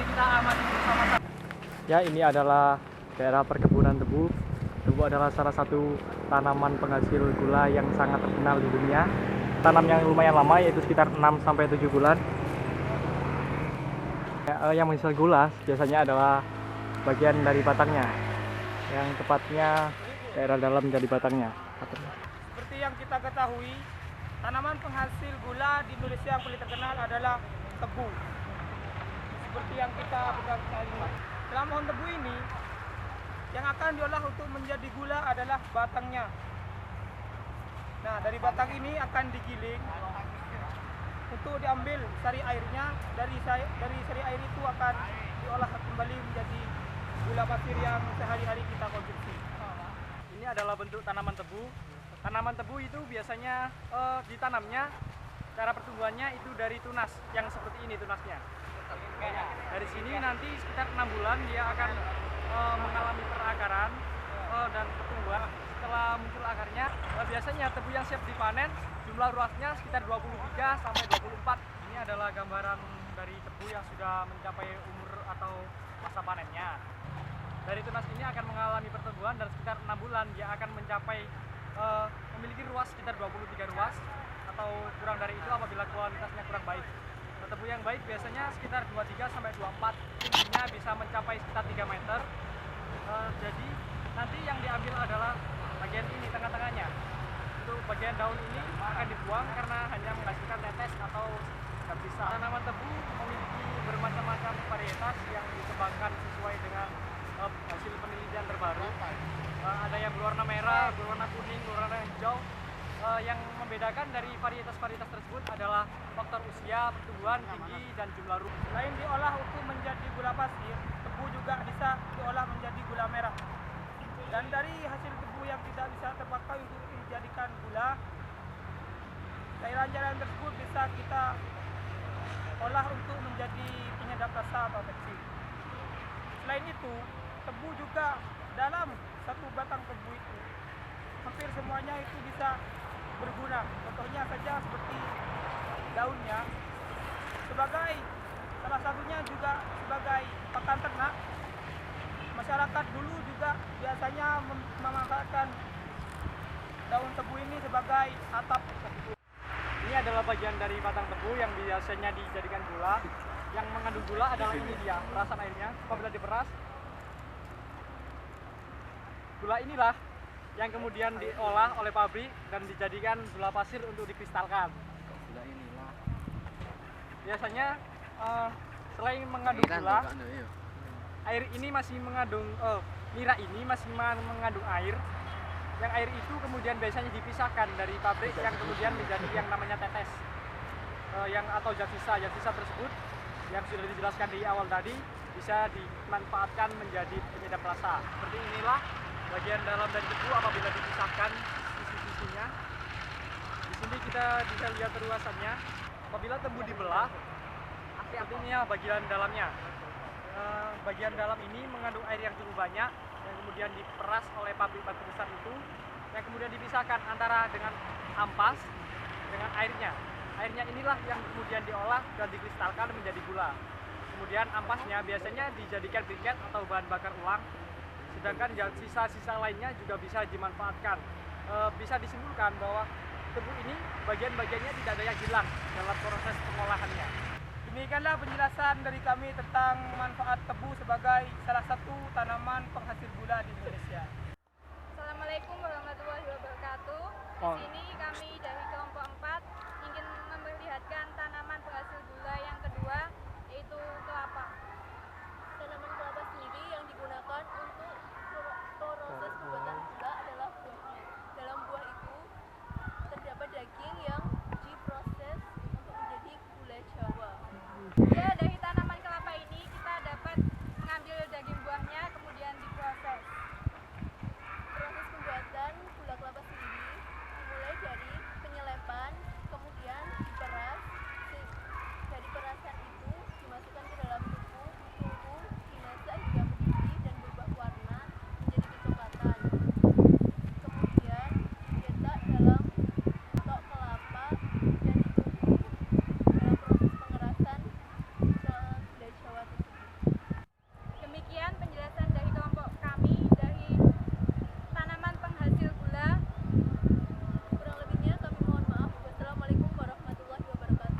mari kita amati bersama-sama. Ya, ini adalah daerah perkebunan tebu. Tebu adalah salah satu tanaman penghasil gula yang sangat terkenal di dunia. Tanam yang lumayan lama, yaitu sekitar 6-7 bulan. Yang menghasilkan gula biasanya adalah bagian dari batangnya, yang tepatnya daerah dalam dari batangnya. Seperti yang kita ketahui, tanaman penghasil gula di Indonesia yang paling terkenal adalah tebu. Seperti yang kita pegang kali ini. Dalam pohon tebu ini, yang akan diolah untuk menjadi gula adalah batangnya. Nah, dari batang ini akan digiling untuk diambil sari airnya. Dari sari air itu akan diolah kembali menjadi gula pasir yang sehari-hari kita konsumsi. Ini adalah bentuk tanaman tebu. Tanaman tebu itu biasanya ditanamnya, cara pertumbuhannya itu dari tunas yang seperti ini tunasnya. Dari sini nanti sekitar 6 bulan dia akan mengalami perakaran dan pertumbuhan. Setelah muncul akarnya, biasanya tebu yang siap dipanen jumlah ruasnya sekitar 23 sampai 24. Ini adalah gambaran dari tebu yang sudah mencapai umur atau masa panennya. Dari tunas ini akan mengalami pertumbuhan dan sekitar 6 bulan dia akan mencapai memiliki ruas sekitar 23 ruas atau kurang dari itu apabila kualitasnya kurang baik. Tebu yang baik biasanya sekitar 23 sampai 24, tingginya bisa mencapai sekitar 3 meter. Jadi nanti yang diambil adalah bagian ini, tengah-tengahnya. Untuk bagian daun ini akan dibuang karena hanya menghasilkan tetes atau tersisa. Tanaman tebu memiliki bermacam-macam varietas yang dikembangkan sesuai dengan hasil penelitian terbaru. Ada yang berwarna merah, berwarna kuning, berwarna hijau. Yang membedakan dari varietas-varietas tersebut adalah faktor usia, pertumbuhan, tinggi, dan jumlah rumput. Selain diolah untuk menjadi gula pasir, tebu juga bisa diolah menjadi gula merah. Dan dari hasil tebu yang tidak bisa terpakai untuk dijadikan gula, cairan-cairan tersebut bisa kita olah untuk menjadi penyedap rasa atau tekstil. Selain itu, tebu juga dalam satu batang tebu itu hampir semuanya itu bisa berguna. Contohnya saja seperti daunnya, sebagai salah satunya juga sebagai pakan ternak. Masyarakat dulu juga biasanya memanfaatkan daun tebu ini sebagai atap. Ini adalah bagian dari batang tebu yang biasanya dijadikan gula. Yang mengandung gula adalah ini dia, perasan airnya. Apabila diperas, gula inilah yang kemudian diolah oleh pabrik dan dijadikan gula pasir untuk dikristalkan. Biasanya selain mengandung gula, air ini masih mengandung nira ini masih mengandung air. Yang air itu kemudian biasanya dipisahkan dari pabrik yang kemudian menjadi yang namanya tetes, yang atau zat sisa. Zat sisa tersebut yang sudah dijelaskan di awal tadi bisa dimanfaatkan menjadi penyedap rasa. Seperti inilah bagian dalam dari tebu apabila dipisahkan sisi-sisinya. Di sini kita bisa lihat ruasannya. Apabila tebu dibelah, seperti ini ya bagian dalamnya. Bagian dalam ini mengandung air yang cukup banyak, yang kemudian diperas oleh pabrik-pabrik besar itu, yang kemudian dipisahkan antara dengan ampas dengan airnya. Airnya inilah yang kemudian diolah dan dikristalkan menjadi gula. Kemudian ampasnya biasanya dijadikan briket atau bahan bakar ulang. Sedangkan sisa-sisa lainnya juga bisa dimanfaatkan. Bisa disimpulkan bahwa tebu ini bagian-bagiannya tidak ada yang hilang dalam proses pengolahannya. Demikianlah penjelasan dari kami tentang manfaat tebu sebagai salah satu tanaman penghasil gula di Indonesia. Assalamualaikum warahmatullahi wabarakatuh. Di sini kami dari